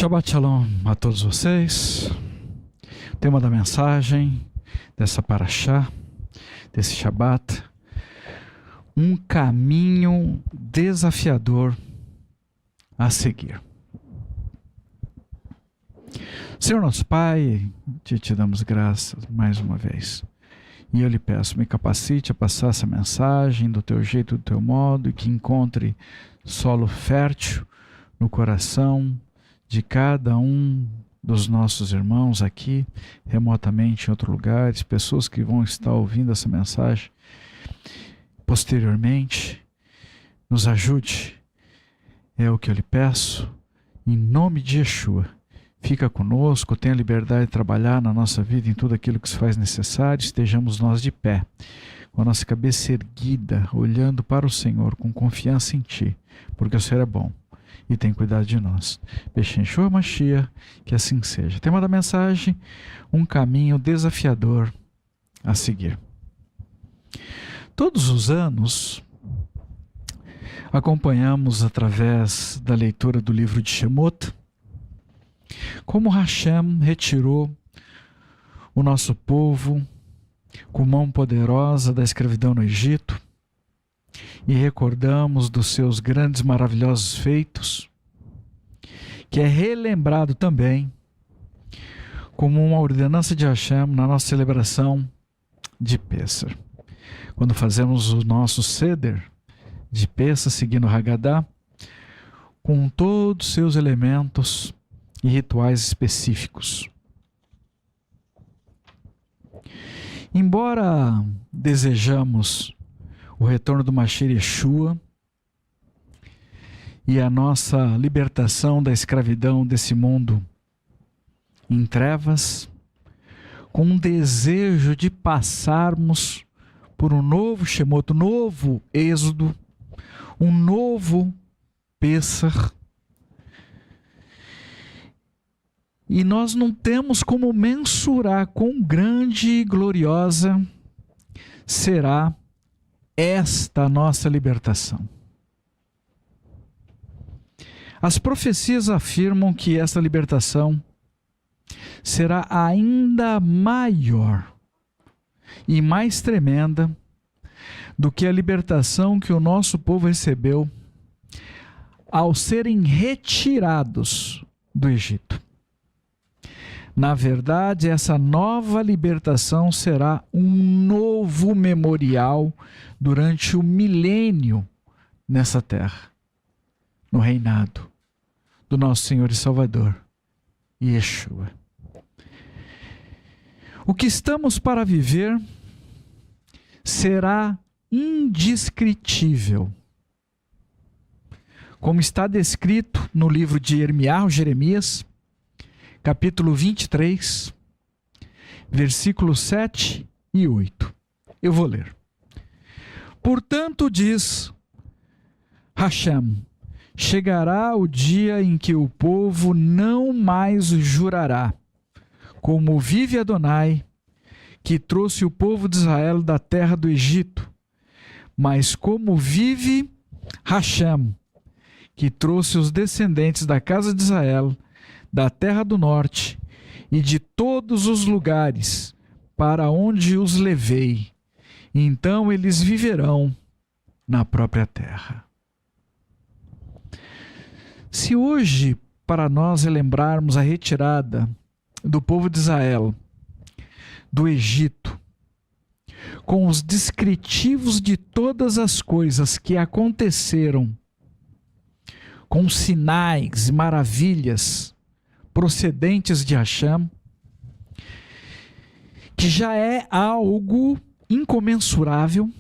Shabbat Shalom a todos vocês. O tema da mensagem dessa Parashá, desse Shabbat: um caminho desafiador a seguir. Senhor nosso Pai, te damos graças mais uma vez. E eu lhe peço, me capacite a passar essa mensagem do teu jeito, do teu modo, e que encontre solo fértil no coração de cada um dos nossos irmãos aqui, remotamente em outros lugares, pessoas que vão estar ouvindo essa mensagem posteriormente. Nos ajude, é o que eu lhe peço, em nome de Yeshua. Fica conosco, tenha liberdade de trabalhar na nossa vida em tudo aquilo que se faz necessário. Estejamos nós de pé, com a nossa cabeça erguida, olhando para o Senhor, com confiança em Ti, porque o Senhor é bom e tem cuidado de nós. Bechenshoa Mashiach, que assim seja. Tema da mensagem: um caminho desafiador a seguir. Todos os anos acompanhamos, através da leitura do livro de Shemot, como Hashem retirou o nosso povo com mão poderosa da escravidão no Egito, e recordamos dos seus grandes, maravilhosos feitos, que é relembrado também como uma ordenança de Hashem na nossa celebração de Pessah. Quando fazemos o nosso Seder de Pessah, seguindo o Haggadah, com todos os seus elementos e rituais específicos. Embora desejamos o retorno do Mashiach Yeshua e a nossa libertação da escravidão desse mundo em trevas, com um desejo de passarmos por um novo Shemot, um novo Êxodo, um novo Pessah, e nós não temos como mensurar quão grande e gloriosa será esta nossa libertação. As profecias afirmam que esta libertação será ainda maior e mais tremenda do que a libertação que o nosso povo recebeu ao serem retirados do Egito. Na verdade, essa nova libertação será um novo memorial durante o milênio nessa terra, no reinado do nosso Senhor e Salvador, Yeshua. O que estamos para viver será indescritível, como está descrito no livro de Jeremias, capítulo 23, versículos 7 e 8. Eu vou ler. Portanto, diz Hashem, chegará o dia em que o povo não mais jurará, como vive Adonai, que trouxe o povo de Israel da terra do Egito, mas como vive Hashem, que trouxe os descendentes da casa de Israel da terra do norte e de todos os lugares para onde os levei. Então eles viverão na própria terra. Se hoje, para nós relembrarmos a retirada do povo de Israel do Egito, com os descritivos de todas as coisas que aconteceram, com sinais e maravilhas procedentes de Hashem, que já é algo incomensurável,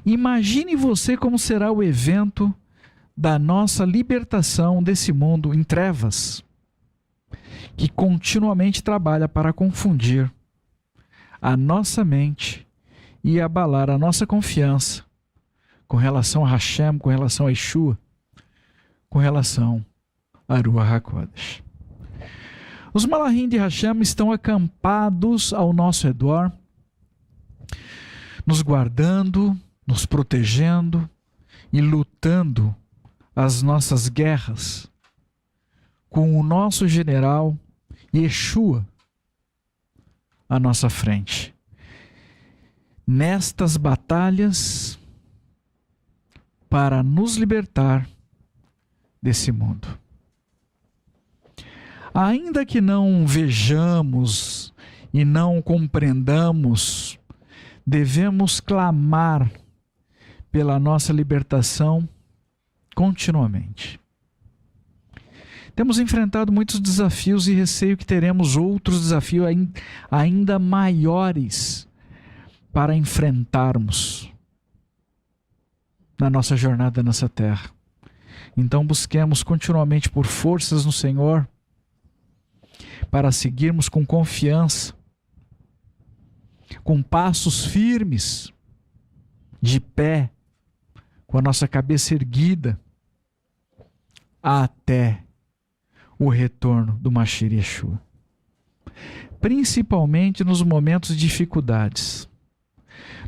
imagine você como será o evento da nossa libertação desse mundo em trevas, que continuamente trabalha para confundir a nossa mente e abalar a nossa confiança com relação a Hashem, com relação a Yeshua, com relação a Ruach HaKodesh. Os malachim de Hashem estão acampados ao nosso redor, nos guardando, nos protegendo e lutando as nossas guerras com o nosso general Yeshua à nossa frente. Nestas batalhas para nos libertar desse mundo. Ainda que não vejamos e não compreendamos, devemos clamar pela nossa libertação continuamente. Temos enfrentado muitos desafios e receio que teremos outros desafios ainda maiores para enfrentarmos na nossa jornada nessa terra. Então busquemos continuamente por forças no Senhor para seguirmos com confiança, com passos firmes, de pé, com a nossa cabeça erguida, até o retorno do Mashiach Yeshua. Principalmente nos momentos de dificuldades,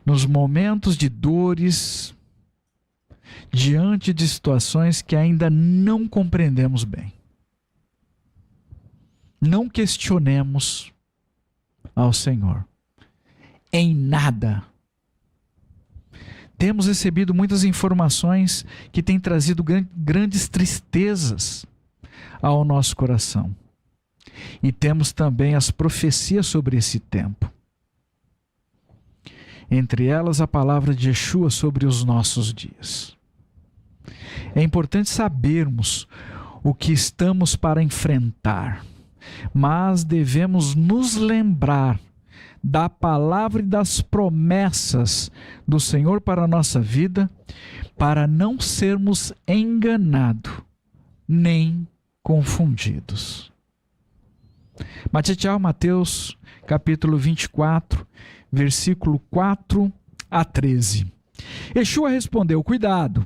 nos momentos de dores, diante de situações que ainda não compreendemos bem. Não questionemos ao Senhor em nada. Temos recebido muitas informações que têm trazido grandes tristezas ao nosso coração. E temos também as profecias sobre esse tempo. Entre elas a palavra de Yeshua sobre os nossos dias. É importante sabermos o que estamos para enfrentar, mas devemos nos lembrar da palavra e das promessas do Senhor para a nossa vida, para não sermos enganados, nem confundidos. Mateus, capítulo 24, versículo 4 a 13. Yeshua respondeu: cuidado,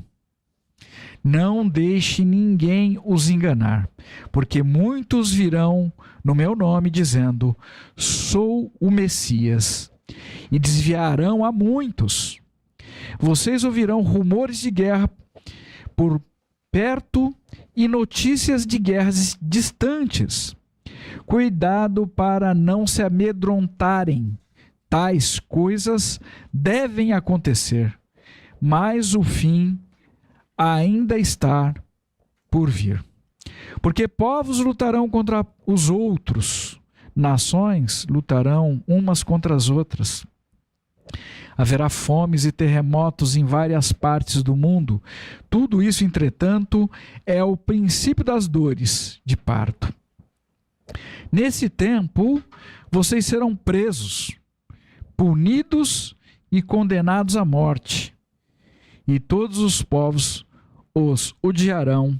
não deixe ninguém os enganar, porque muitos virão no meu nome dizendo: sou o Messias, e desviarão a muitos. Vocês ouvirão rumores de guerra por perto e notícias de guerras distantes. Cuidado para não se amedrontarem. Tais coisas devem acontecer, mas o fim ainda está por vir. Porque povos lutarão contra os outros, nações lutarão umas contra as outras. Haverá fomes e terremotos em várias partes do mundo. Tudo isso, entretanto, é o princípio das dores de parto. Nesse tempo, vocês serão presos, punidos e condenados à morte, e todos os povos os odiarão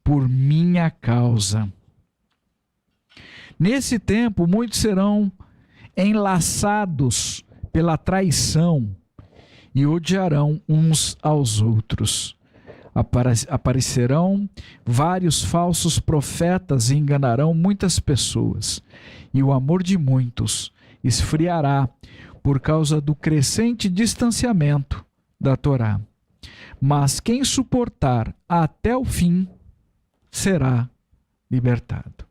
por minha causa. Nesse tempo, muitos serão enlaçados pela traição e odiarão uns aos outros. Aparecerão vários falsos profetas e enganarão muitas pessoas, e o amor de muitos esfriará por causa do crescente distanciamento da Torá. Mas quem suportar até o fim será libertado.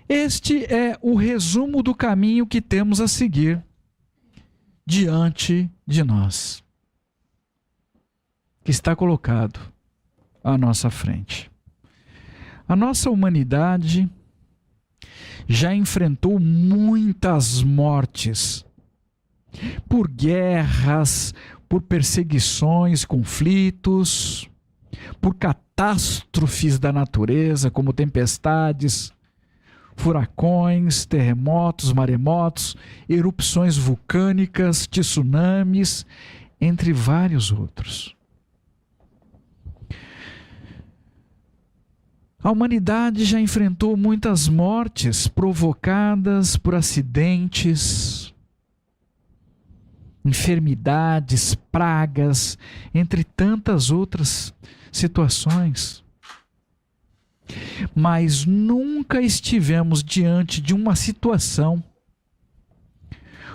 Este é o resumo do caminho que temos a seguir diante de nós, que está colocado à nossa frente. A nossa humanidade já enfrentou muitas mortes por guerras, por perseguições, conflitos, por catástrofes da natureza, como tempestades, furacões, terremotos, maremotos, erupções vulcânicas, tsunamis, entre vários outros. A humanidade já enfrentou muitas mortes provocadas por acidentes, enfermidades, pragas, entre tantas outras situações. Mas nunca estivemos diante de uma situação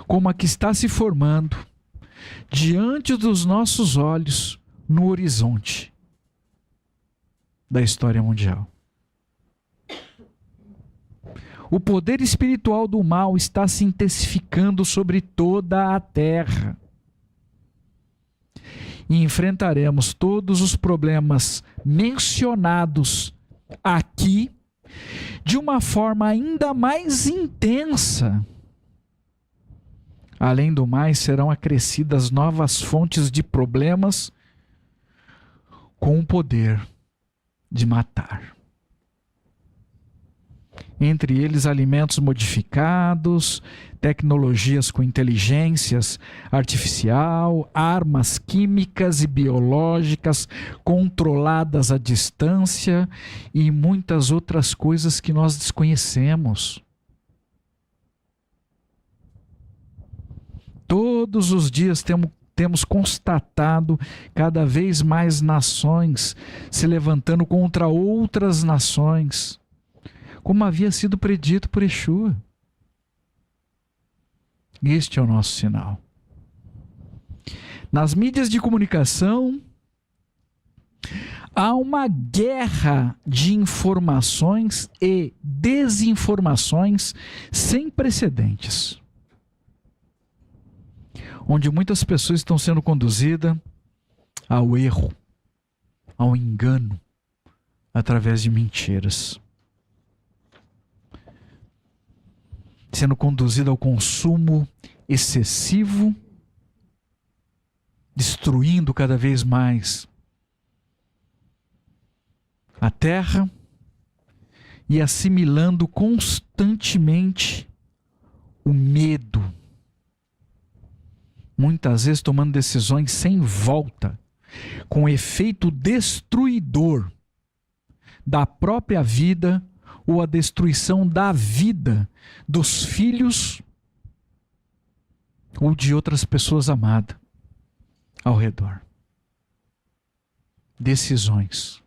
como a que está se formando diante dos nossos olhos no horizonte. da história mundial. O poder espiritual do mal está se intensificando sobre toda a terra. E enfrentaremos todos os problemas mencionados aqui de uma forma ainda mais intensa. Além do mais, serão acrescidas novas fontes de problemas com o poder de matar. Entre eles, alimentos modificados, tecnologias com inteligências artificial, armas químicas e biológicas controladas à distância e muitas outras coisas que nós desconhecemos. Todos os dias temos constatado cada vez mais nações se levantando contra outras nações, como havia sido predito por Yeshua. Este é o nosso sinal. Nas mídias de comunicação, há uma guerra de informações e desinformações sem precedentes, onde muitas pessoas estão sendo conduzidas ao erro, ao engano, através de mentiras. Sendo conduzida ao consumo excessivo, destruindo cada vez mais a terra e assimilando constantemente o medo. Muitas vezes tomando decisões sem volta, com efeito destruidor da própria vida ou a destruição da vida dos filhos ou de outras pessoas amadas ao redor. Decisões,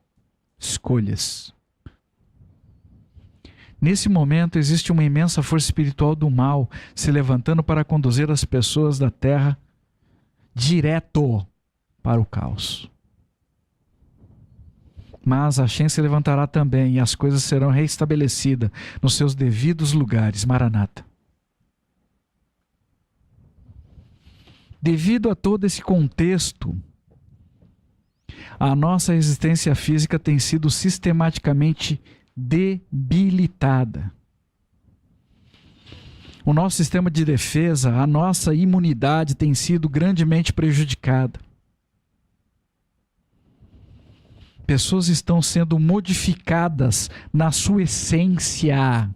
escolhas. Nesse momento existe uma imensa força espiritual do mal se levantando para conduzir as pessoas da terra direto para o caos. Mas Hashem se levantará também e as coisas serão reestabelecidas nos seus devidos lugares. Maranata. Devido a todo esse contexto, a nossa existência física tem sido sistematicamente debilitada. O nosso sistema de defesa, a nossa imunidade tem sido grandemente prejudicada. Pessoas estão sendo modificadas na sua essência.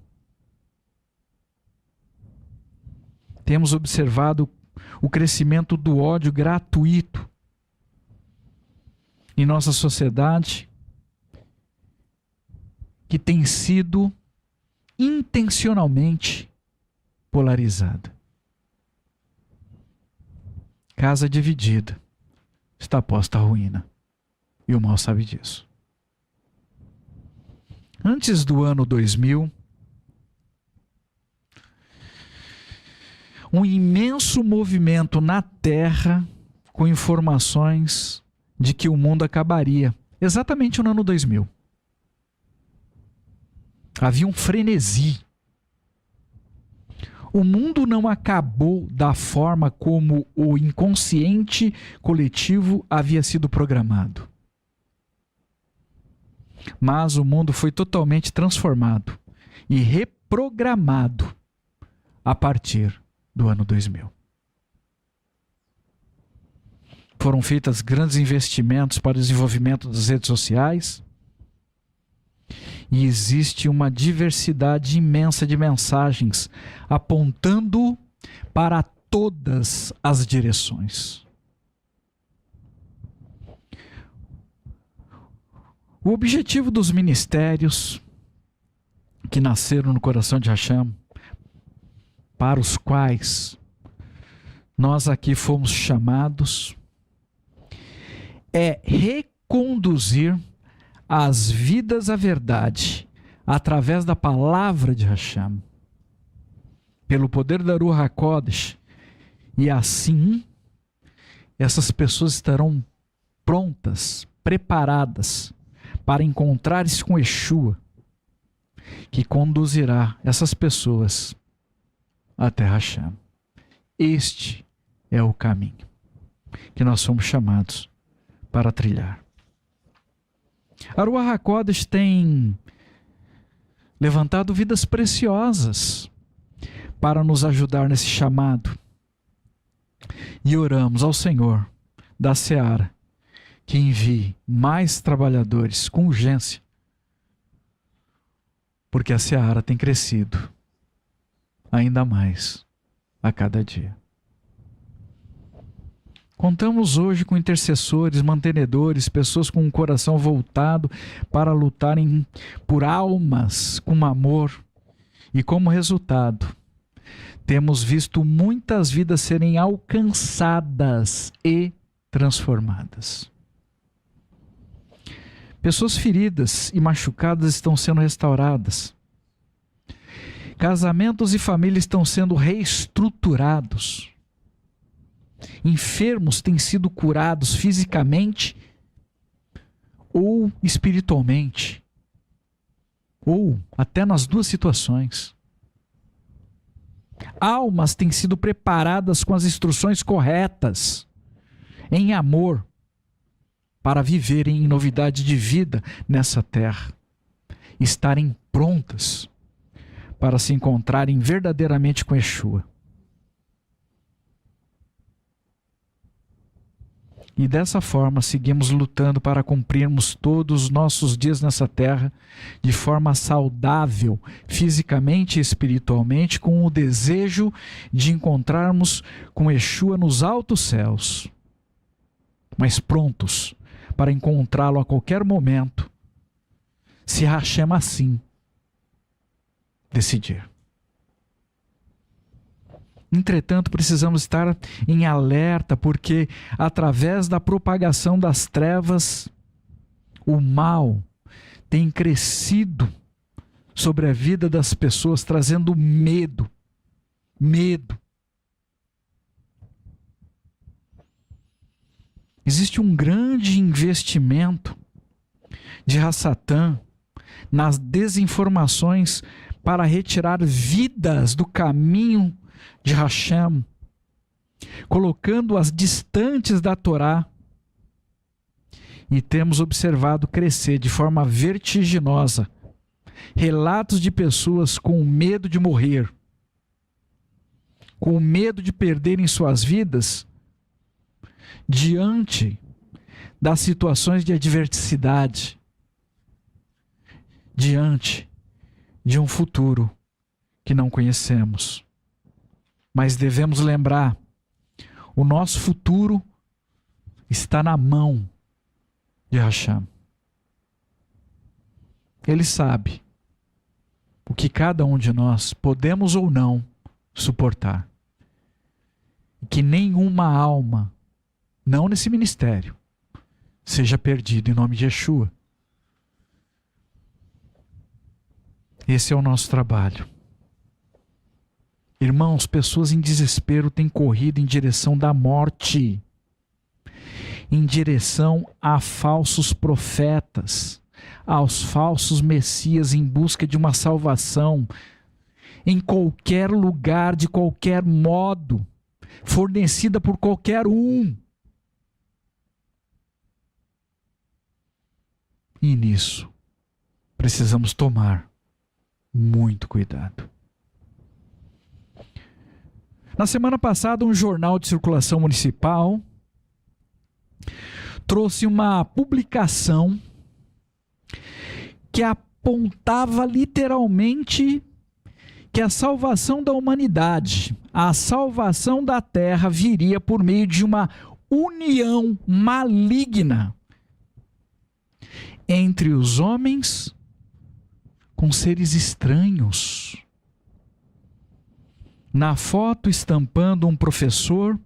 Temos observado o crescimento do ódio gratuito em nossa sociedade, que tem sido intencionalmente polarizada. Casa dividida está posta à ruína. E o mal sabe disso. Antes do ano 2000, um imenso movimento na Terra com informações de que o mundo acabaria. Exatamente no ano 2000. Havia um frenesi. O mundo não acabou da forma como o inconsciente coletivo havia sido programado. Mas o mundo foi totalmente transformado e reprogramado a partir do ano 2000. Foram feitos grandes investimentos para o desenvolvimento das redes sociais e existe uma diversidade imensa de mensagens apontando para todas as direções. O objetivo dos ministérios que nasceram no coração de Hashem, para os quais nós aqui fomos chamados, é reconduzir as vidas à verdade através da palavra de Hashem, pelo poder da Ruach HaKodesh, e assim essas pessoas estarão prontas, preparadas para encontrar-se com Yeshua, que conduzirá essas pessoas até Hashem. Este é o caminho que nós somos chamados para trilhar. A Ruach HaKodesh tem levantado vidas preciosas para nos ajudar nesse chamado. E oramos ao Senhor da Seara que envie mais trabalhadores com urgência, porque a Seara tem crescido ainda mais a cada dia. Contamos hoje com intercessores, mantenedores, pessoas com um coração voltado para lutarem por almas com amor. E como resultado, temos visto muitas vidas serem alcançadas e transformadas. Pessoas feridas e machucadas estão sendo restauradas. Casamentos e famílias estão sendo reestruturados. Enfermos têm sido curados fisicamente ou espiritualmente, ou até nas duas situações. Almas têm sido preparadas com as instruções corretas, em amor, para viverem em novidade de vida nessa terra, estarem prontas para se encontrarem verdadeiramente com Yeshua. E dessa forma seguimos lutando para cumprirmos todos os nossos dias nessa terra de forma saudável, fisicamente e espiritualmente, com o desejo de encontrarmos com Yeshua nos altos céus, mas prontos para encontrá-lo a qualquer momento, se Hashem assim decidir. Entretanto, precisamos estar em alerta, porque através da propagação das trevas, o mal tem crescido sobre a vida das pessoas, trazendo medo. Existe um grande investimento de Hassatan nas desinformações para retirar vidas do caminho de Hashem, colocando-as distantes da Torá. E temos observado crescer de forma vertiginosa relatos de pessoas com medo de morrer, com medo de perderem suas vidas diante das situações de adversidade, diante de um futuro que não conhecemos. Mas devemos lembrar, o nosso futuro está na mão de Hashem. Ele sabe o que cada um de nós podemos ou não suportar. E que nenhuma alma, não nesse ministério, seja perdida em nome de Yeshua. Esse é o nosso trabalho. Irmãos, pessoas em desespero têm corrido em direção da morte, em direção a falsos profetas, aos falsos messias em busca de uma salvação, em qualquer lugar, de qualquer modo, fornecida por qualquer um. E nisso, precisamos tomar muito cuidado. Na semana passada, um jornal de circulação municipal trouxe uma publicação que apontava literalmente que a salvação da humanidade, a salvação da terra, viria por meio de uma união maligna entre os homens com seres estranhos. Na foto, estampando um professor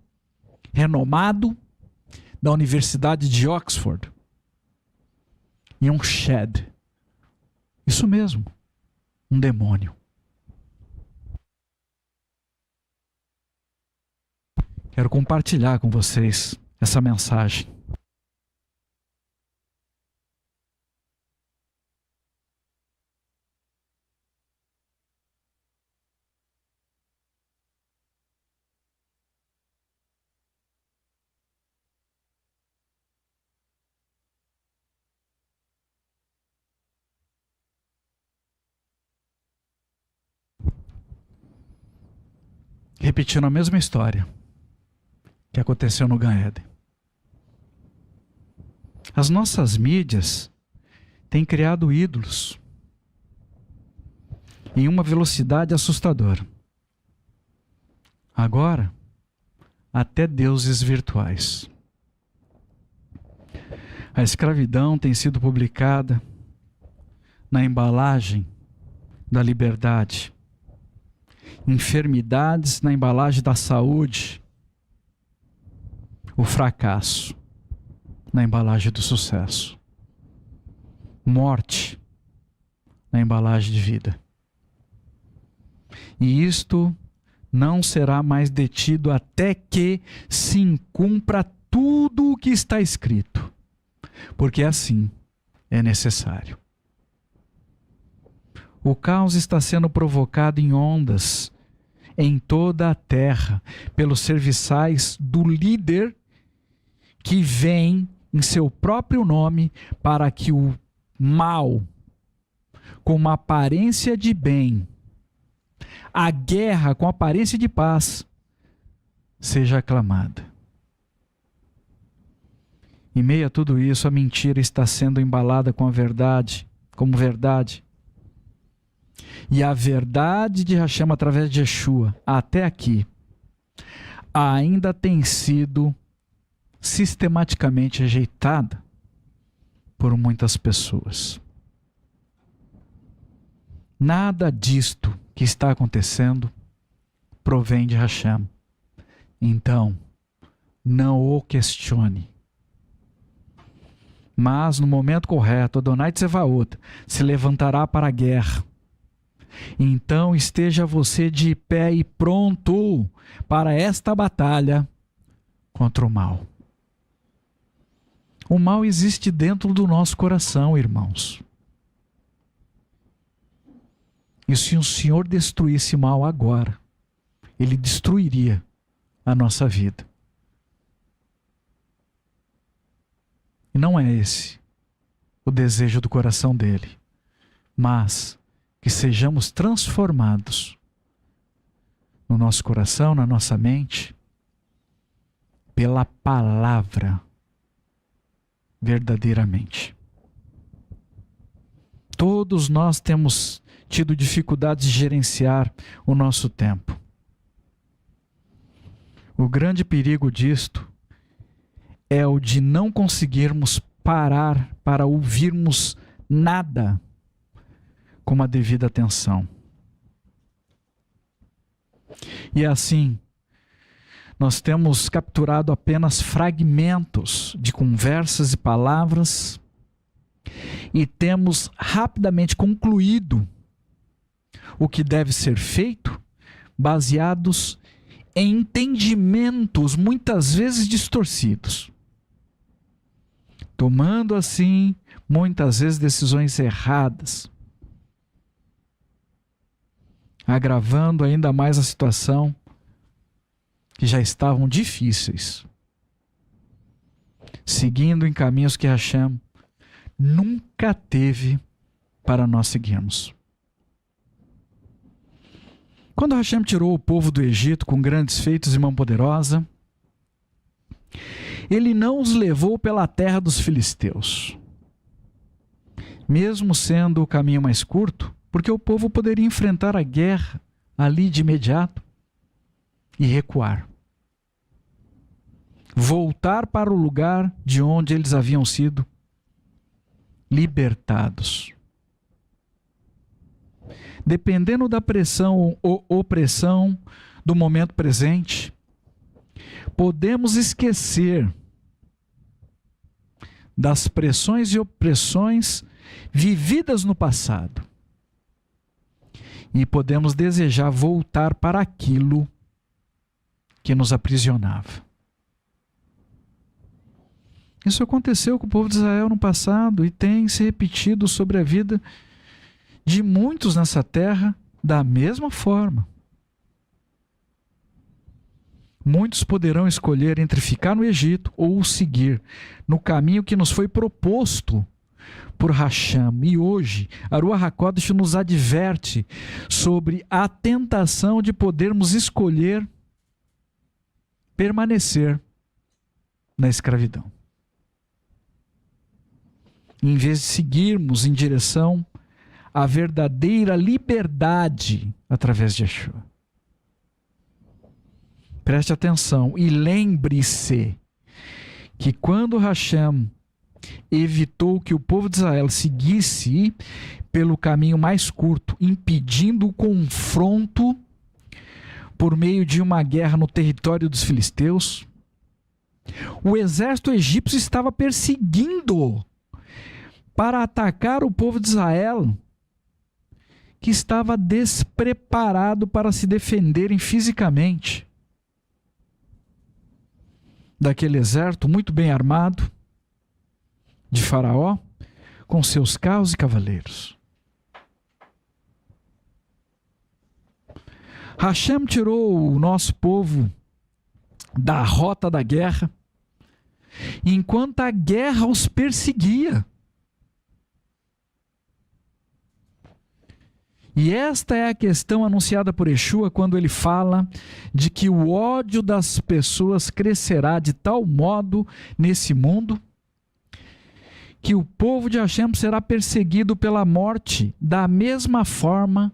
renomado da Universidade de Oxford e um shed. Isso mesmo, um demônio. Quero compartilhar com vocês essa mensagem. repetindo a mesma história que aconteceu no Gan Eden. As nossas mídias têm criado ídolos em uma velocidade assustadora. Agora, até deuses virtuais. A escravidão tem sido publicada na embalagem da liberdade. Enfermidades na embalagem da saúde. O fracasso na embalagem do sucesso. Morte na embalagem de vida. E isto não será mais detido até que se cumpra tudo o que está escrito. Porque assim é necessário. O caos está sendo provocado em ondas em toda a terra pelos serviçais do líder que vem em seu próprio nome para que o mal, com uma aparência de bem, a guerra com aparência de paz, seja aclamada. Em meio a tudo isso, a mentira está sendo embalada com a verdade, como verdade. E a verdade de Hashem através de Yeshua, até aqui, ainda tem sido sistematicamente rejeitada por muitas pessoas. Nada disto que está acontecendo provém de Hashem. Então, não o questione. Mas no momento correto, Adonai Tsevaot se levantará para a guerra. Então esteja você de pé e pronto para esta batalha contra o mal. O mal existe dentro do nosso coração, irmãos. E se o Senhor destruísse o mal agora, Ele destruiria a nossa vida. E não é esse o desejo do coração dele, mas que sejamos transformados no nosso coração, na nossa mente, pela palavra verdadeiramente. Todos nós temos tido dificuldades de gerenciar o nosso tempo. O grande perigo disto é o de não conseguirmos parar para ouvirmos nada com uma devida atenção. E assim, nós temos capturado apenas fragmentos de conversas e palavras e temos rapidamente concluído o que deve ser feito, baseados em entendimentos muitas vezes distorcidos, tomando assim muitas vezes decisões erradas, agravando ainda mais a situação que já estavam difíceis, seguindo em caminhos que Hashem nunca teve para nós seguirmos. Quando Hashem tirou o povo do Egito com grandes feitos e mão poderosa, Ele não os levou pela terra dos filisteus, mesmo sendo o caminho mais curto, porque o povo poderia enfrentar a guerra ali de imediato e recuar. Voltar para o lugar de onde eles haviam sido libertados. Dependendo da pressão ou opressão do momento presente, podemos esquecer das pressões e opressões vividas no passado. E podemos desejar voltar para aquilo que nos aprisionava. Isso aconteceu com o povo de Israel no passado e tem se repetido sobre a vida de muitos nessa terra da mesma forma. Muitos poderão escolher entre ficar no Egito ou seguir no caminho que nos foi proposto por Hashem. E hoje, a Ruach HaKodesh nos adverte sobre a tentação de podermos escolher permanecer na escravidão. Em vez de seguirmos em direção à verdadeira liberdade através de Yeshua. Preste atenção e lembre-se que quando Hashem evitou que o povo de Israel seguisse pelo caminho mais curto, impedindo o confronto por meio de uma guerra no território dos filisteus, o exército egípcio estava perseguindo para atacar o povo de Israel, que estava despreparado para se defenderem fisicamente daquele exército muito bem armado de Faraó, com seus carros e cavaleiros. Hashem tirou o nosso povo da rota da guerra, enquanto a guerra os perseguia. E esta é a questão anunciada por Yeshua quando ele fala de que o ódio das pessoas crescerá de tal modo nesse mundo que o povo de Hashem será perseguido pela morte da mesma forma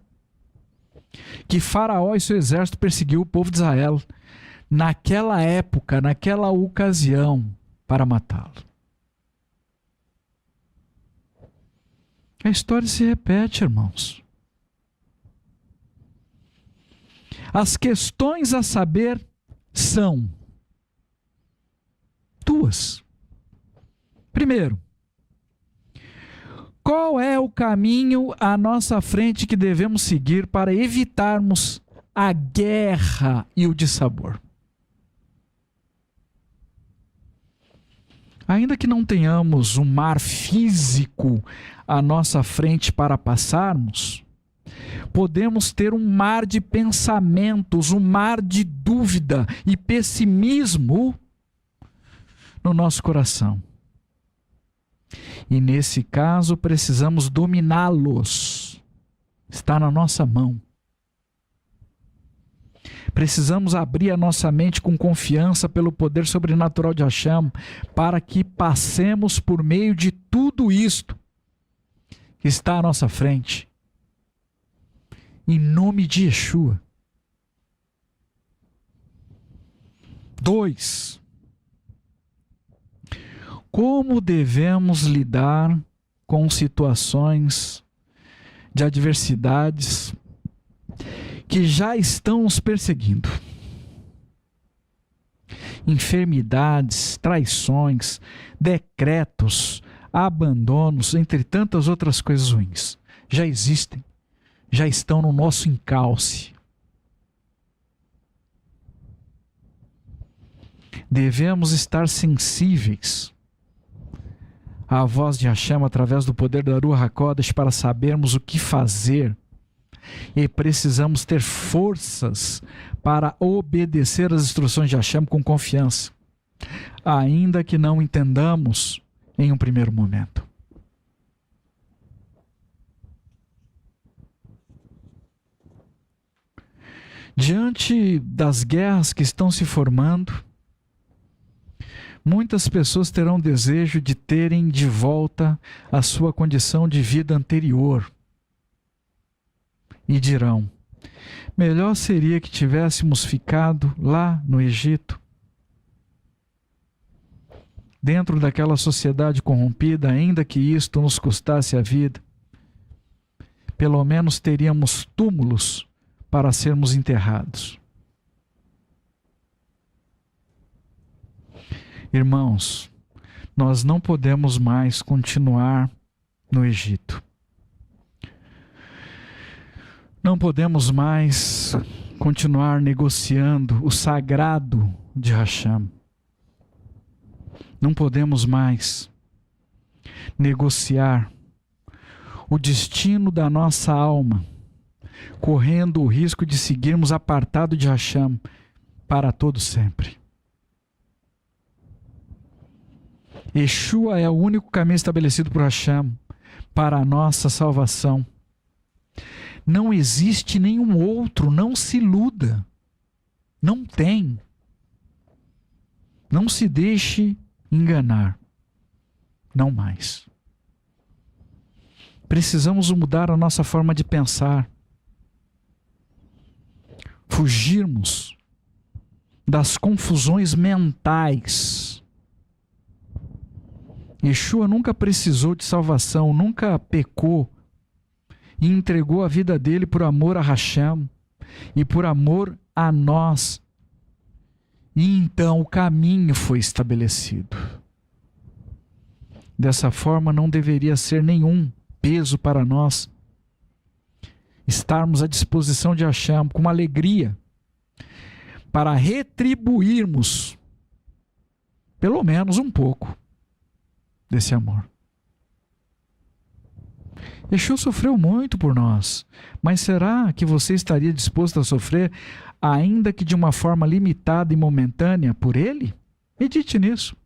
que Faraó e seu exército perseguiu o povo de Israel naquela época, naquela ocasião, para matá-lo. A história se repete, irmãos. As questões a saber são duas. Primeiro, qual é o caminho à nossa frente que devemos seguir para evitarmos a guerra e o dissabor? Ainda que não tenhamos um mar físico à nossa frente para passarmos, podemos ter um mar de pensamentos, um mar de dúvida e pessimismo no nosso coração. E nesse caso precisamos dominá-los. Está na nossa mão. Precisamos abrir a nossa mente com confiança pelo poder sobrenatural de Hashem, para que passemos por meio de tudo isto que está à nossa frente. Em nome de Yeshua. 2. Como devemos lidar com situações de adversidades que já estão nos perseguindo? Enfermidades, traições, decretos, abandonos, entre tantas outras coisas ruins, já existem, já estão no nosso encalce. Devemos estar sensíveis à voz de Hashem através do poder da Ruach HaKodesh para sabermos o que fazer, e precisamos ter forças para obedecer às instruções de Hashem com confiança, ainda que não entendamos em um primeiro momento. Diante das guerras que estão se formando, muitas pessoas terão desejo de terem de volta a sua condição de vida anterior. E dirão, melhor seria que tivéssemos ficado lá no Egito, dentro daquela sociedade corrompida, ainda que isto nos custasse a vida. Pelo menos teríamos túmulos para sermos enterrados. Irmãos, nós não podemos mais continuar no Egito. Não podemos mais continuar negociando o sagrado de Hashem. Não podemos mais negociar o destino da nossa alma, correndo o risco de seguirmos apartado de Hashem para todo sempre. Yeshua é o único caminho estabelecido por Hashem para a nossa salvação. Não existe nenhum outro, não se iluda. Não tem. Não se deixe enganar. Não mais. Precisamos mudar a nossa forma de pensar. Fugirmos das confusões mentais. Yeshua nunca precisou de salvação, nunca pecou e entregou a vida dele por amor a Hashem e por amor a nós. E então o caminho foi estabelecido. Dessa forma não deveria ser nenhum peso para nós estarmos à disposição de Hashem com uma alegria para retribuirmos pelo menos um pouco desse amor. Yeshua sofreu muito por nós, mas será que você estaria disposto a sofrer, ainda que de uma forma limitada e momentânea, por ele? Medite nisso.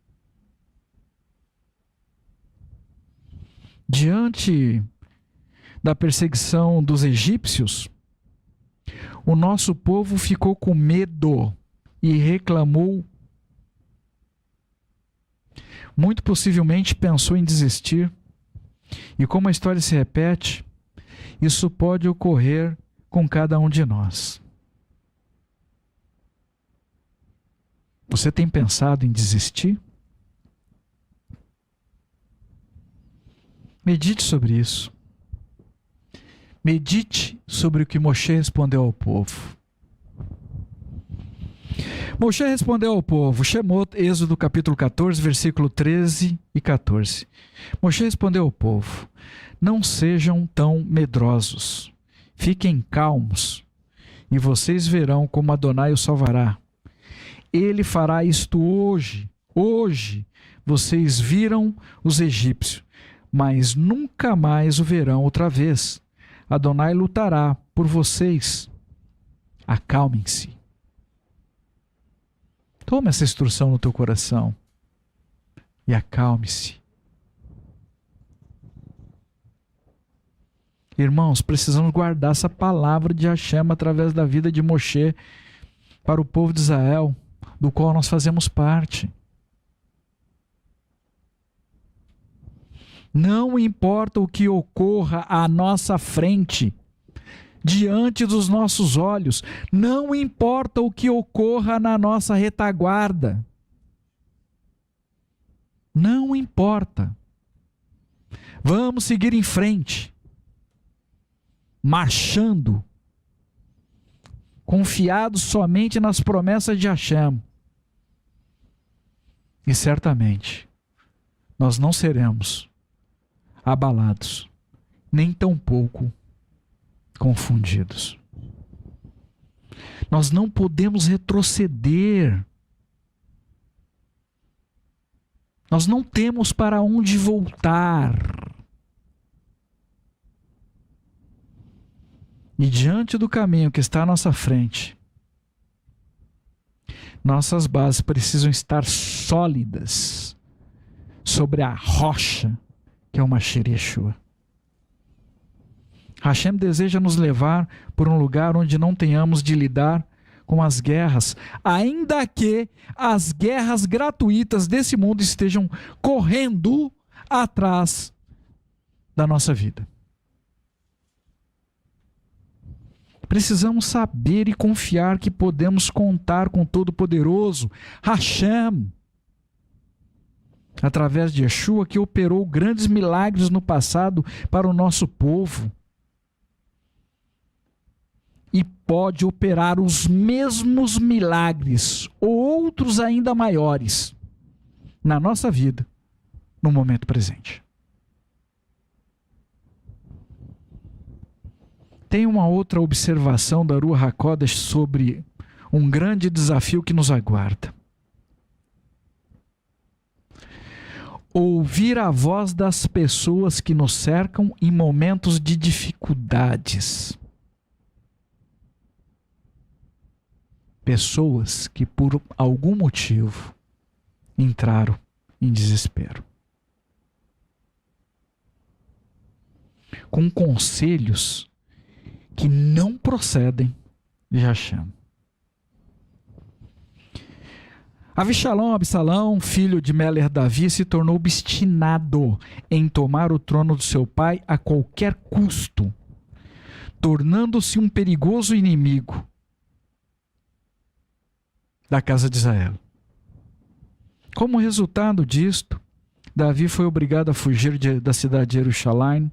Diante da perseguição dos egípcios, o nosso povo ficou com medo e reclamou. Muito possivelmente pensou em desistir. E como a história se repete, isso pode ocorrer com cada um de nós. Você tem pensado em desistir? Medite sobre isso. Medite sobre o que Moshe respondeu ao povo. Moshe respondeu ao povo, Shemot, Êxodo capítulo 14, versículo 13 e 14. Moshe respondeu ao povo, não sejam tão medrosos, fiquem calmos, e vocês verão como Adonai os salvará. Ele fará isto hoje. Hoje vocês viram os egípcios, mas nunca mais o verão outra vez. Adonai lutará por vocês. Acalmem-se. Tome essa instrução no teu coração e acalme-se. Irmãos, precisamos guardar essa palavra de Hashem através da vida de Moshe para o povo de Israel, do qual nós fazemos parte. Não importa o que ocorra à nossa frente, diante dos nossos olhos, não importa o que ocorra na nossa retaguarda, não importa. Vamos seguir em frente, marchando, confiados somente nas promessas de Hashem. E certamente nós não seremos abalados, nem tampouco confundidos. Nós não podemos retroceder. Nós não temos para onde voltar. E diante do caminho que está à nossa frente, nossas bases precisam estar sólidas sobre a rocha que é o Mashiach Yeshua. Hashem deseja nos levar por um lugar onde não tenhamos de lidar com as guerras, ainda que as guerras gratuitas desse mundo estejam correndo atrás da nossa vida. Precisamos saber e confiar que podemos contar com o Todo-Poderoso, Hashem, através de Yeshua, que operou grandes milagres no passado para o nosso povo. E pode operar os mesmos milagres, ou outros ainda maiores, na nossa vida, no momento presente. Tem uma outra observação da Ruach HaKodesh sobre um grande desafio que nos aguarda. Ouvir a voz das pessoas que nos cercam em momentos de dificuldades. Pessoas que por algum motivo entraram em desespero. Com conselhos que não procedem de Hashem. Absalão, filho de Meler-Davi, se tornou obstinado em tomar o trono do seu pai a qualquer custo, tornando-se um perigoso inimigo da casa de Israel. Como resultado disto, Davi foi obrigado a fugir da cidade de Jerusalém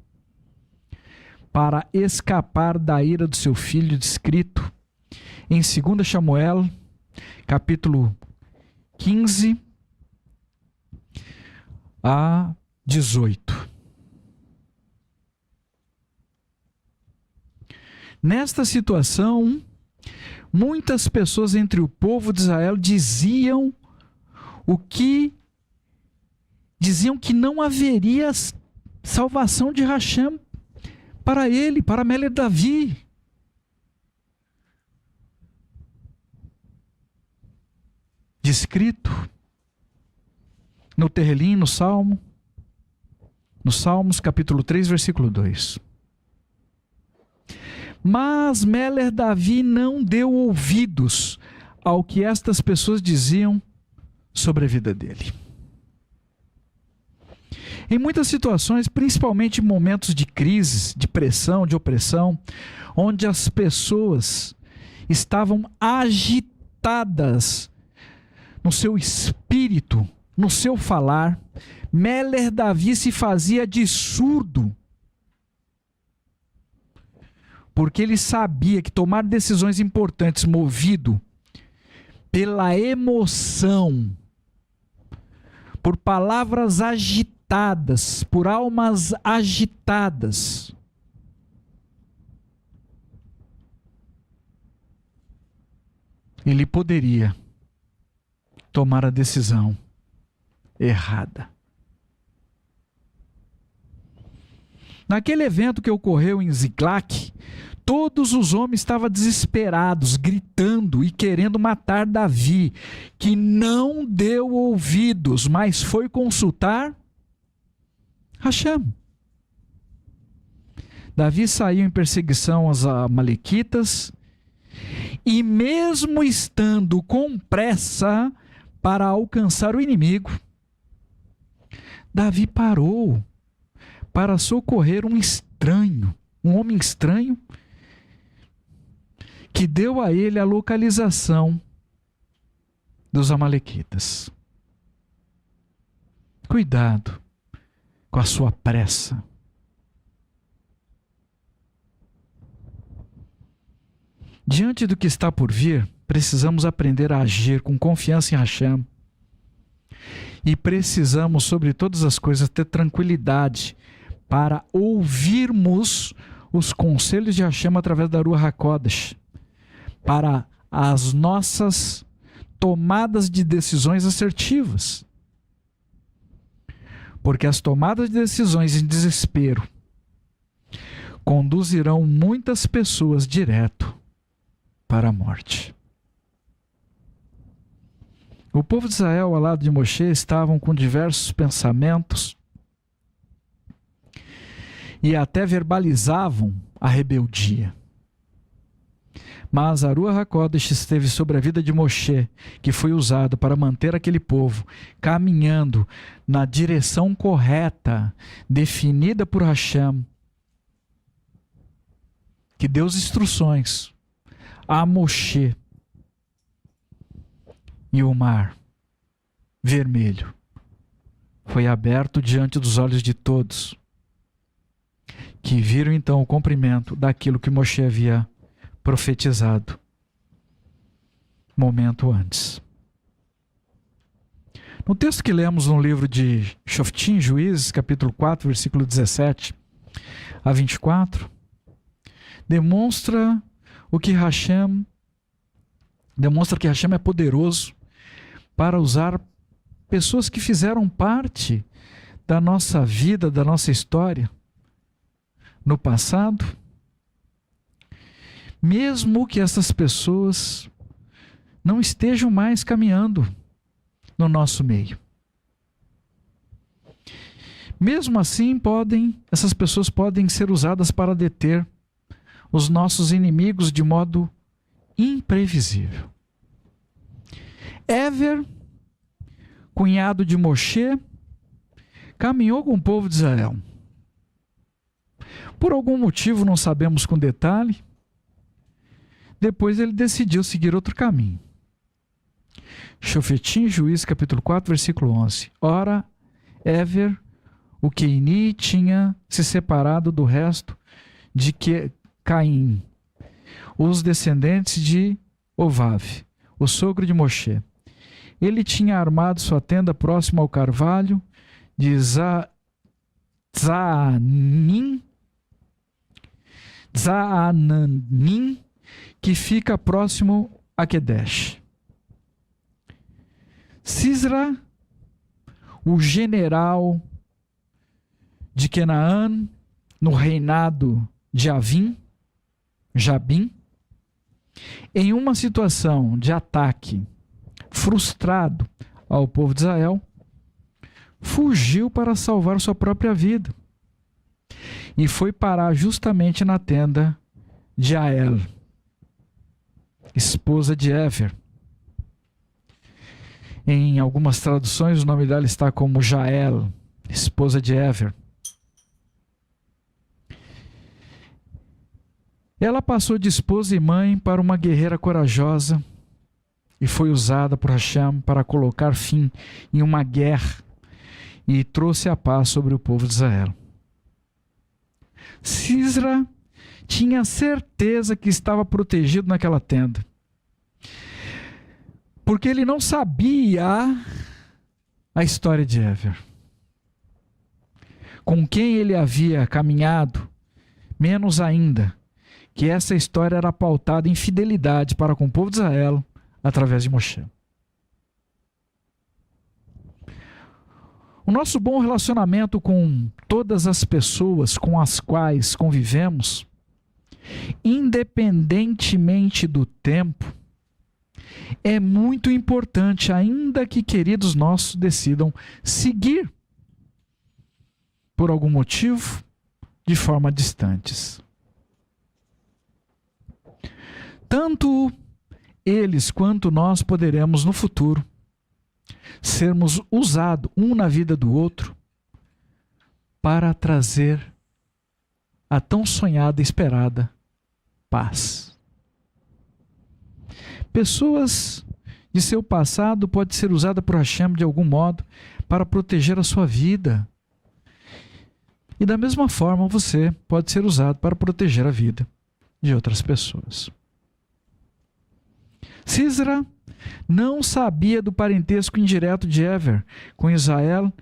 para escapar da ira do seu filho, descrito em 2 Samuel, capítulo 15 a 18. Nesta situação, muitas pessoas entre o povo de Israel diziam que não haveria salvação de Rachem para ele, para Meler-Davi. Descrito no Terrelim, nos Salmos, capítulo 3, versículo 2. Mas Meler-Davi não deu ouvidos ao que estas pessoas diziam sobre a vida dele. Em muitas situações, principalmente em momentos de crise, de pressão, de opressão, onde as pessoas estavam agitadas no seu espírito, no seu falar, Meler-Davi se fazia de surdo, porque ele sabia que tomar decisões importantes movido pela emoção, por palavras agitadas, por almas agitadas, ele poderia tomar a decisão errada. Naquele evento que ocorreu em Ziclac, todos os homens estavam desesperados, gritando e querendo matar Davi, que não deu ouvidos, mas foi consultar Rachem. Davi saiu em perseguição aos amalequitas, e mesmo estando com pressa para alcançar o inimigo, Davi parou para socorrer um homem estranho, que deu a ele a localização dos amalequitas. Cuidado com a sua pressa. Diante do que está por vir, precisamos aprender a agir com confiança em Rachem. E precisamos, sobre todas as coisas, ter tranquilidade para ouvirmos os conselhos de Rachem através da Ruach HaKodesh, para as nossas tomadas de decisões assertivas. Porque as tomadas de decisões em desespero conduzirão muitas pessoas direto para a morte. O povo de Israel, ao lado de Moshe, estavam com diversos pensamentos e até verbalizavam a rebeldia. Mas a Ruach HaKodesh esteve sobre a vida de Moshe, que foi usado para manter aquele povo caminhando na direção correta, definida por Rachem, que deu as instruções a Moshe, e o mar vermelho foi aberto diante dos olhos de todos, que viram então o cumprimento daquilo que Moshe havia profetizado momento antes. No texto que lemos no livro de Shoftim, Juízes, capítulo 4, versículo 17 a 24, demonstra que Rachem é poderoso para usar pessoas que fizeram parte da nossa vida, da nossa história no passado, mesmo que essas pessoas não estejam mais caminhando no nosso meio. Mesmo assim, essas pessoas podem ser usadas para deter os nossos inimigos de modo imprevisível. Ever cunhado de Moshe, caminhou com o povo de Israel. Por algum motivo, não sabemos com detalhe, depois ele decidiu seguir outro caminho. Shofetim, Juízes, capítulo 4, versículo 11. Ora, Éver, o Queini, tinha se separado do resto de Caim, os descendentes de Ovave, o sogro de Moshe. Ele tinha armado sua tenda próximo ao carvalho de Zaananim, que fica próximo a Quedesh. Sisra, o general de Canaã, no reinado de Jabim, em uma situação de ataque frustrado ao povo de Israel, fugiu para salvar sua própria vida e foi parar justamente na tenda de Jael, esposa de Éver. Em algumas traduções, o nome dela está como Jael, esposa de Éver. Ela passou de esposa e mãe para uma guerreira corajosa e foi usada por Hashem para colocar fim em uma guerra e trouxe a paz sobre o povo de Israel. Sisra tinha certeza que estava protegido naquela tenda, porque ele não sabia a história de Éver, com quem ele havia caminhado, menos ainda que essa história era pautada em fidelidade para com o povo de Israel através de Moshe. O nosso bom relacionamento com todas as pessoas com as quais convivemos, independentemente do tempo, é muito importante, ainda que queridos nossos decidam seguir, por algum motivo, de forma distantes. Tanto eles quanto nós poderemos, no futuro, sermos usados um na vida do outro para trazer a tão sonhada e esperada paz. Pessoas de seu passado podem ser usadas por Hashem de algum modo para proteger a sua vida. E da mesma forma você pode ser usado para proteger a vida de outras pessoas. Sisra não sabia do parentesco indireto de Éver com Israel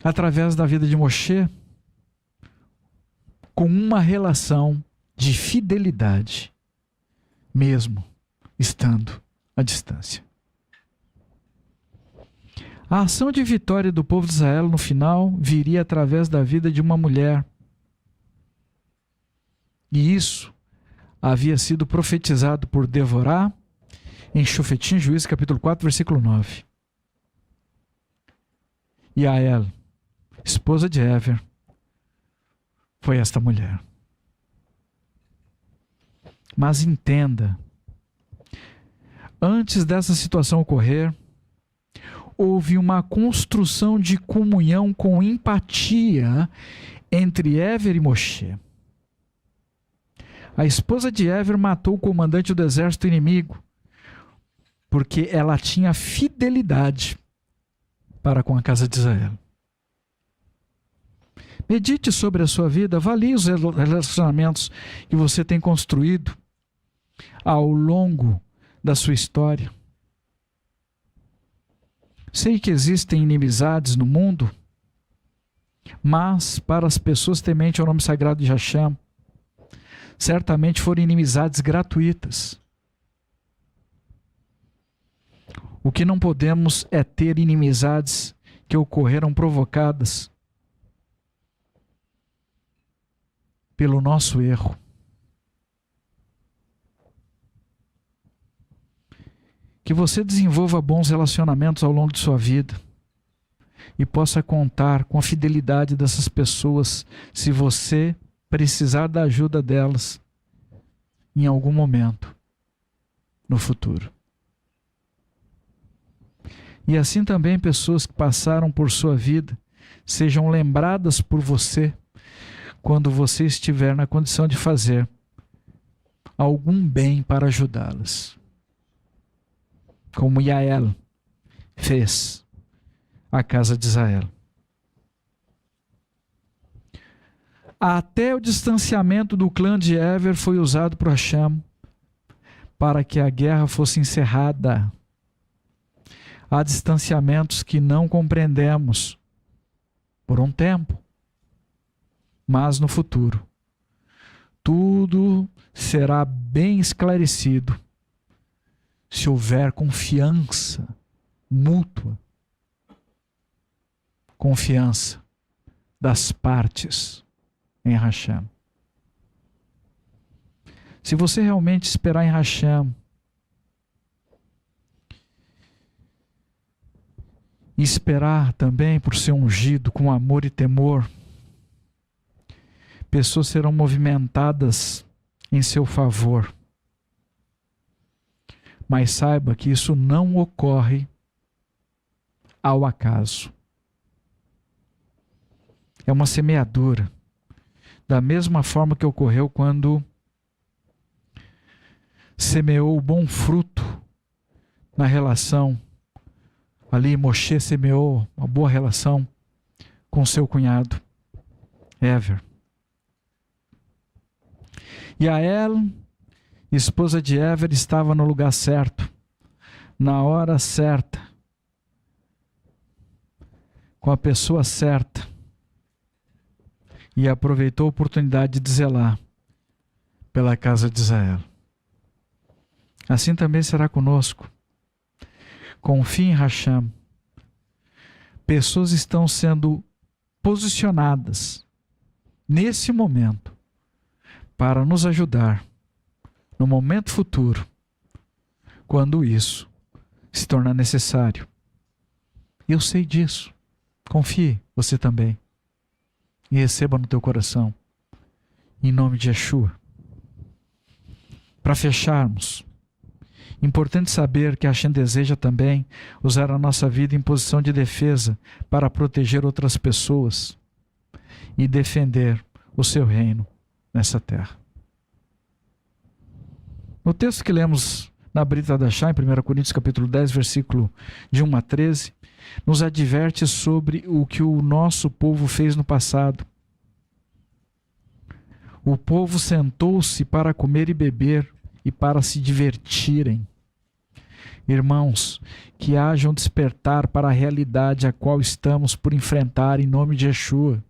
através da vida de Moshe, com uma relação de fidelidade, mesmo estando à distância. A ação de vitória do povo de Israel no final viria através da vida de uma mulher. E isso havia sido profetizado por Devorá em Shofetim, Juízes, capítulo 4, versículo 9. E Jael, esposa de Éver, foi esta mulher. Mas entenda, antes dessa situação ocorrer, houve uma construção de comunhão com empatia entre Éver e Moshe. A esposa de Éver matou o comandante do exército inimigo, porque ela tinha fidelidade para com a casa de Israel. Medite sobre a sua vida, avalie os relacionamentos que você tem construído ao longo da sua história. Sei que existem inimizades no mundo, mas para as pessoas tementes ao nome sagrado de Hashem, certamente foram inimizades gratuitas. O que não podemos é ter inimizades que ocorreram provocadas pelo nosso erro. Que você desenvolva bons relacionamentos ao longo de sua vida e possa contar com a fidelidade dessas pessoas se você precisar da ajuda delas em algum momento no futuro. E assim também pessoas que passaram por sua vida sejam lembradas por você quando você estiver na condição de fazer algum bem para ajudá-las. Como Yael fez a casa de Israel. Até o distanciamento do clã de Ever foi usado por Hashem para que a guerra fosse encerrada. Há distanciamentos que não compreendemos por um tempo, mas no futuro tudo será bem esclarecido se houver confiança mútua, confiança das partes em Hashem. Se você realmente esperar em Hashem e esperar também por ser ungido com amor e temor, pessoas serão movimentadas em seu favor. Mas saiba que isso não ocorre ao acaso. É uma semeadura. Da mesma forma que ocorreu quando semeou o bom fruto na relação. Ali Moshe semeou uma boa relação com seu cunhado, Ever. Yael, esposa de Ever, estava no lugar certo, na hora certa, com a pessoa certa, e aproveitou a oportunidade de zelar pela casa de Israel. Assim também será conosco. Confie em Hashem. Pessoas estão sendo posicionadas nesse momento para nos ajudar no momento futuro, quando isso se tornar necessário. Eu sei disso. Confie, você também. E receba no teu coração. Em nome de Yeshua. Para fecharmos, importante saber que Hashem deseja também usar a nossa vida em posição de defesa para proteger outras pessoas e defender o seu reino nessa terra. No texto que lemos na Brita Hadashah, em 1 Coríntios capítulo 10, versículo de 1 a 13, nos adverte sobre o que o nosso povo fez no passado. O povo sentou-se para comer e beber e para se divertirem. Irmãos, que haja um despertar para a realidade a qual estamos por enfrentar em nome de Yeshua.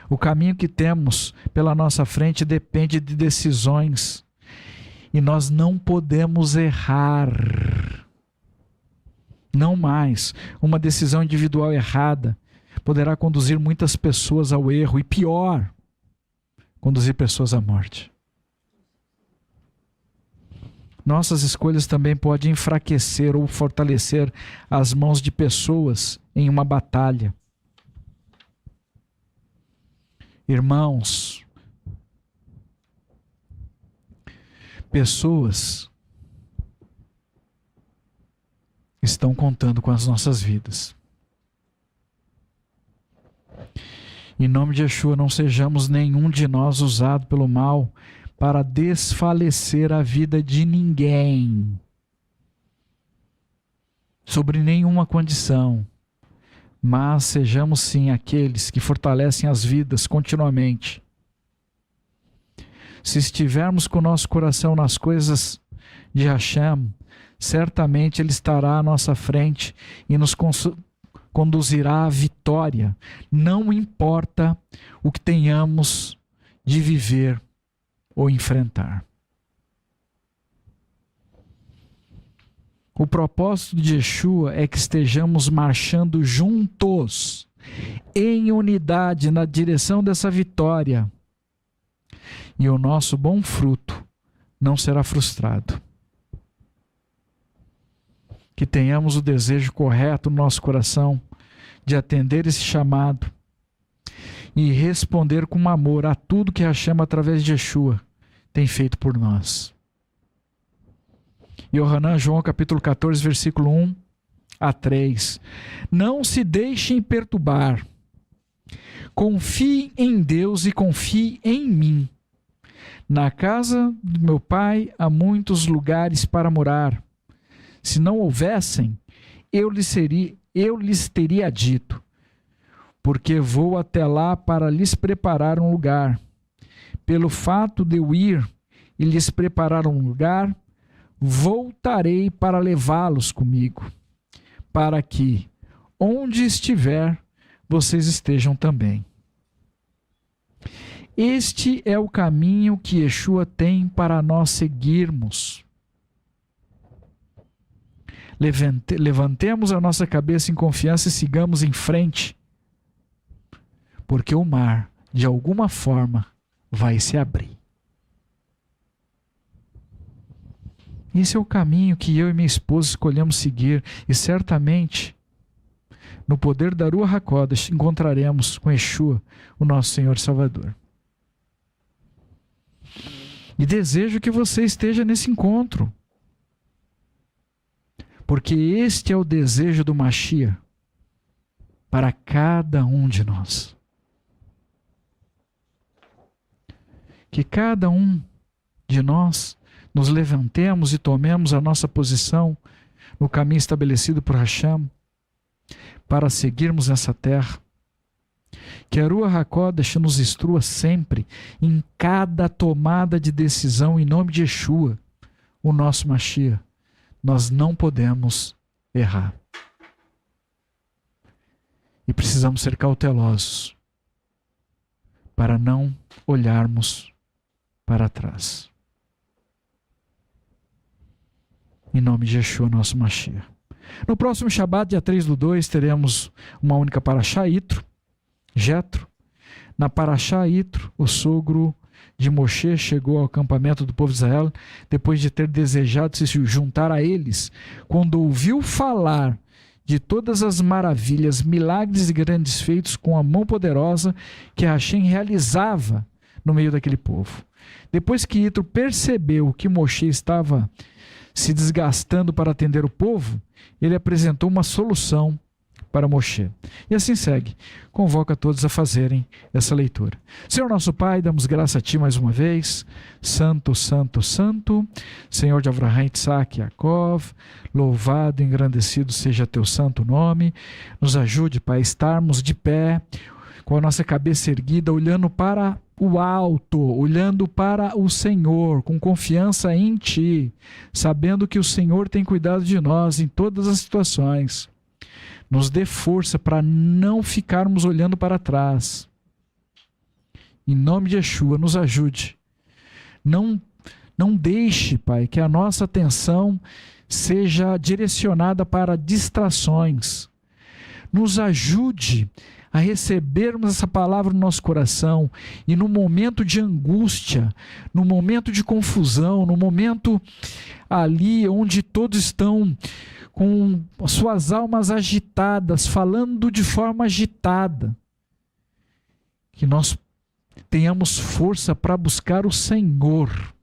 O caminho que temos pela nossa frente depende de decisões e nós não podemos errar. Não mais. Uma decisão individual errada poderá conduzir muitas pessoas ao erro e, pior, conduzir pessoas à morte. Nossas escolhas também podem enfraquecer ou fortalecer as mãos de pessoas em uma batalha. Irmãos, pessoas estão contando com as nossas vidas. Em nome de Yeshua, não sejamos nenhum de nós usado pelo mal para desfalecer a vida de ninguém, sobre nenhuma condição, mas sejamos sim aqueles que fortalecem as vidas continuamente. Se estivermos com o nosso coração nas coisas de Hashem, certamente Ele estará à nossa frente e nos conduzirá à vitória, não importa o que tenhamos de viver ou enfrentar. O propósito de Yeshua é que estejamos marchando juntos, em unidade, na direção dessa vitória, e o nosso bom fruto não será frustrado. Que tenhamos o desejo correto no nosso coração de atender esse chamado e responder com amor a tudo que Hashem, através de Yeshua, tem feito por nós. Yohanan, João capítulo 14, versículo 1 a 3. Não se deixem perturbar. Confie em Deus e confie em mim. Na casa do meu Pai há muitos lugares para morar. Se não houvessem, eu lhes teria dito, porque vou até lá para lhes preparar um lugar. Pelo fato de eu ir e lhes preparar um lugar, voltarei para levá-los comigo, para que, onde estiver, vocês estejam também. Este é o caminho que Yeshua tem para nós seguirmos. Levantemos a nossa cabeça em confiança e sigamos em frente, porque o mar, de alguma forma, vai se abrir. Esse é o caminho que eu e minha esposa escolhemos seguir, e certamente, no poder da Ruach HaKodesh, encontraremos com Yeshua, o nosso Senhor e Salvador. E desejo que você esteja nesse encontro, porque este é o desejo do Mashiach para cada um de nós. Que cada um de nós nos levantemos e tomemos a nossa posição no caminho estabelecido por Hashem para seguirmos essa terra. Que a Ruach HaKodesh nos instrua sempre em cada tomada de decisão em nome de Yeshua, o nosso Mashiach. Nós não podemos errar. E precisamos ser cautelosos para não olharmos para trás. Em nome de Yeshua, nosso Mashiach. No próximo Shabat, dia 3/2, teremos uma única Parashá, Jetro. Na Parashá Yitro, o sogro de Moshe chegou ao acampamento do povo de Israel depois de ter desejado se juntar a eles. Quando ouviu falar de todas as maravilhas, milagres e grandes feitos com a mão poderosa que Hashem realizava no meio daquele povo. Depois que Yitro percebeu que Moshe estava se desgastando para atender o povo, ele apresentou uma solução para Moshe. E assim segue. Convoca todos a fazerem essa leitura. Senhor nosso Pai, damos graça a Ti mais uma vez. Santo, Santo, Santo, Senhor de Avraham, Isaac e Yaakov, louvado e engrandecido seja Teu santo nome. Nos ajude, Pai, a estarmos de pé, com a nossa cabeça erguida, olhando para o alto, olhando para o Senhor, com confiança em Ti, sabendo que o Senhor tem cuidado de nós em todas as situações. Nos dê força para não ficarmos olhando para trás. Em nome de Yeshua, nos ajude. Não deixe, Pai, que a nossa atenção seja direcionada para distrações. Nos ajude a recebermos essa palavra no nosso coração e no momento de angústia, no momento de confusão, no momento ali onde todos estão com suas almas agitadas, falando de forma agitada, que nós tenhamos força para buscar o Senhor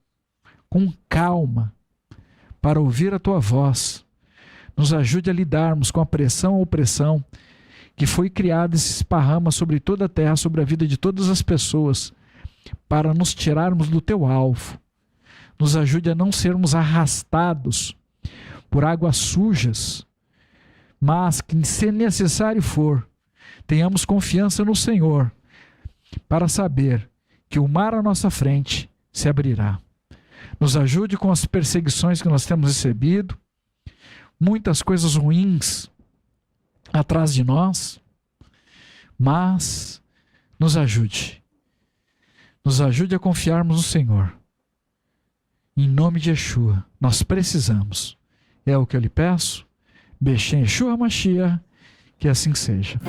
com calma, para ouvir a Tua voz. Nos ajude a lidarmos com a pressão ou opressão que foi criada e se esparrama sobre toda a terra, sobre a vida de todas as pessoas, para nos tirarmos do Teu alvo. Nos ajude a não sermos arrastados por águas sujas, mas que, se necessário for, tenhamos confiança no Senhor, para saber que o mar à nossa frente se abrirá. Nos ajude com as perseguições que nós temos recebido, muitas coisas ruins atrás de nós, mas nos ajude a confiarmos no Senhor. Em nome de Yeshua, nós precisamos. É o que eu lhe peço. Beshem Yeshua Mashiach, que assim seja.